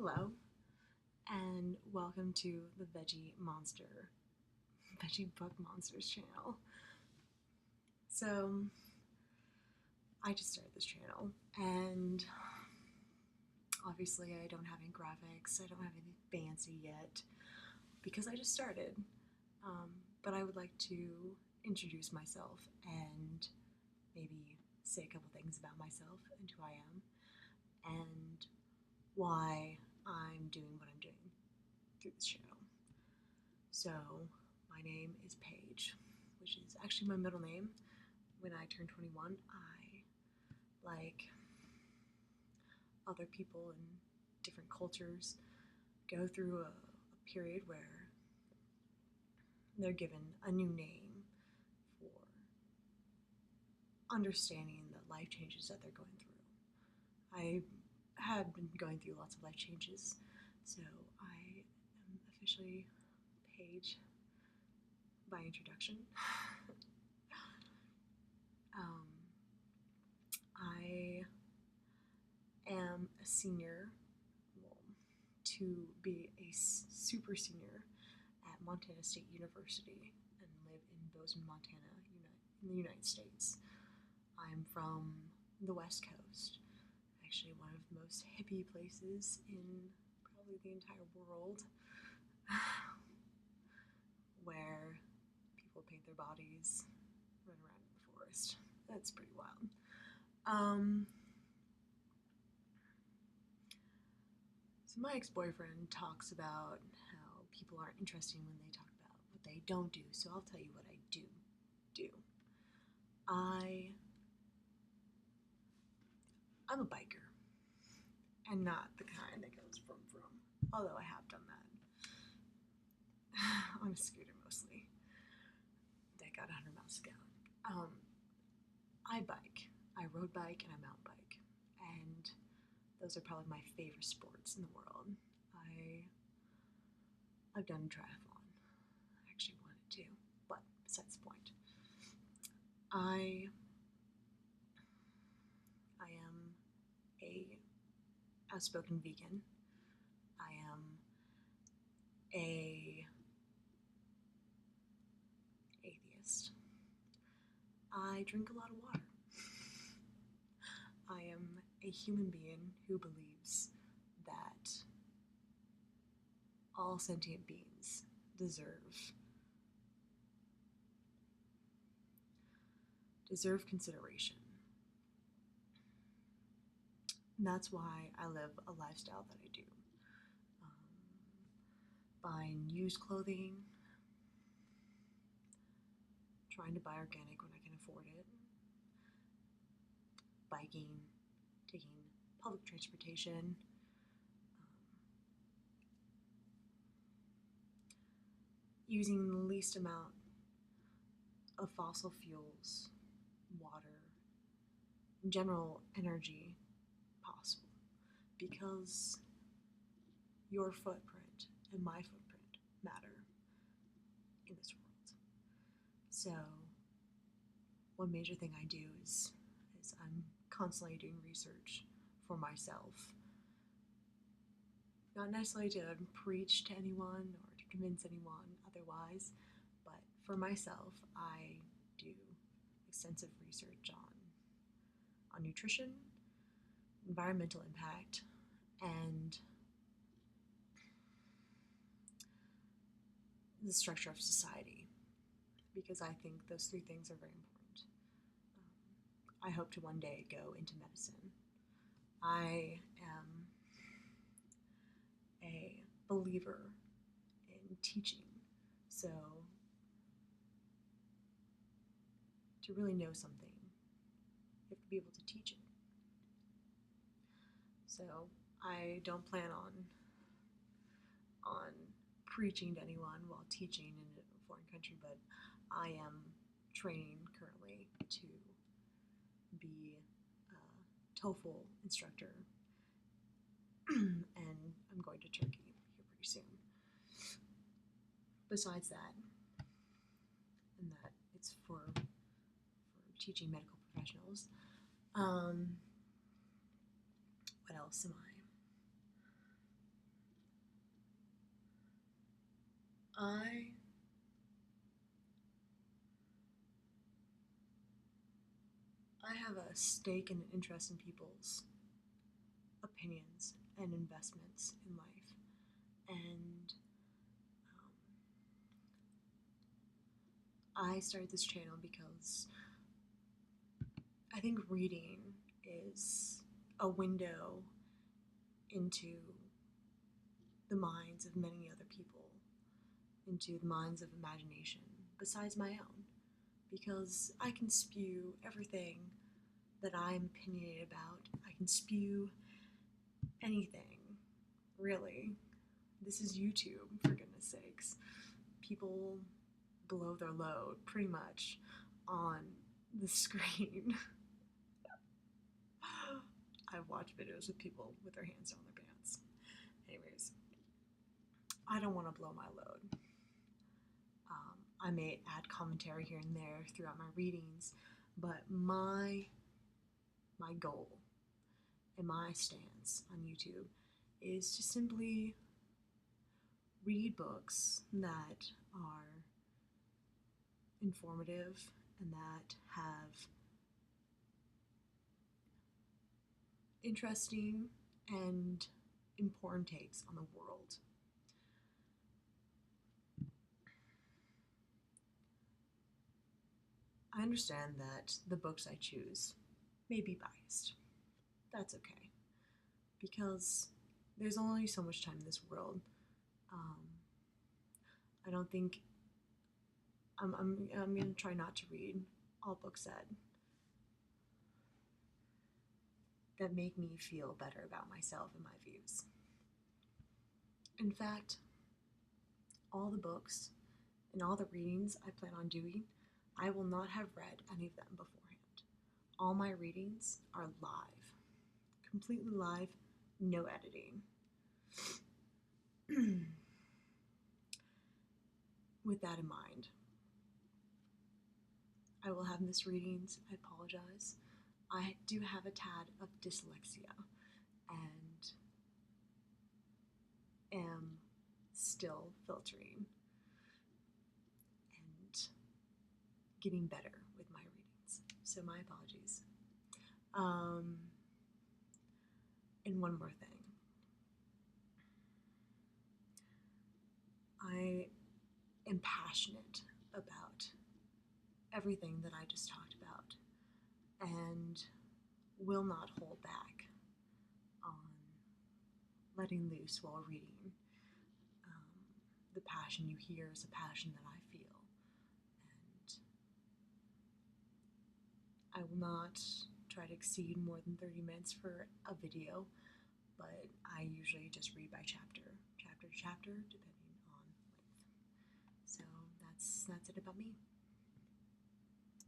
Hello, and welcome to the Veggie Book Monsters channel. So, I just started this channel, and obviously, I don't have any graphics, I don't have anything fancy yet because I just started. Um, but I would like to introduce myself and maybe say a couple things about myself and who I am, and why I'm doing what I'm doing through this channel. So, my name is Paige, which is actually my middle name. When I turned 21, like other people in different cultures, go through a period where they're given a new name for understanding the life changes that they're going through. I had been going through lots of life changes, so I am officially Paige by introduction. um, I am a senior, well, to be a super senior at Montana State University and live in Bozeman, Montana, in the United States. I'm from the West Coast, actually one of the most hippie places in probably the entire world, where people paint their bodies, run around in the forest. That's pretty wild. So my ex-boyfriend talks about how people aren't interesting when they talk about what they don't do, so I'll tell you what I do. I'm a biker, and not the kind that goes from, although I have done that. On a scooter mostly. That got 100 miles a gallon. I bike. I road bike and I mountain bike. And those are probably my favorite sports in the world. I've done triathlon. I actually wanted to, but besides the point. I am a outspoken vegan. I am a atheist. I drink a lot of water. I am a human being who believes that all sentient beings deserve consideration. And that's why I live a lifestyle that I do. Buying used clothing, trying to buy organic when I can afford it, biking, taking public transportation, using the least amount of fossil fuels, water, in general energy possible, because your footprint and my footprint matter in this world. So one major thing I do is I'm constantly doing research for myself. Not necessarily to preach to anyone or to convince anyone otherwise, but for myself, I do extensive research on nutrition, environmental impact, and the structure of society, because I think those three things are very important. I hope to one day go into medicine. I am a believer in teaching, so to really know something, you have to be able to teach it. So I don't plan on preaching to anyone while teaching in a foreign country, but I am training currently to be a TOEFL instructor, and I'm going to Turkey here pretty soon. Besides that, and that it's for teaching medical professionals. What else am I? have a stake and an interest in people's opinions and investments in life. And I started this channel because I think reading is a window into the minds of many other people, into the minds of imagination besides my own, because I can spew everything that I'm opinionated about. I can spew anything, really. This is YouTube, for goodness sakes. People blow their load pretty much on the screen. I've watched videos of people with their hands down their pants. Anyways, I don't want to blow my load. I may add commentary here and there throughout my readings, but my goal and my stance on YouTube is to simply read books that are informative and that have interesting and important takes on the world. I understand that the books I choose may be biased. That's okay, because there's only so much time in this world. I don't think I'm gonna try not to read all books that make me feel better about myself and my views. In fact, all the books and all the readings I plan on doing, I will not have read any of them beforehand. All my readings are live, completely live, no editing. With that in mind, I will have misreadings. I apologize. I do have a tad of dyslexia and am still filtering and getting better with my readings. So my apologies. And one more thing. I am passionate about everything that I just talked about and will not hold back on letting loose while reading. The passion you hear is a passion that I feel, and I will not try to exceed more than 30 minutes for a video, but I usually just read by chapter to chapter, depending on length. So that's it about me.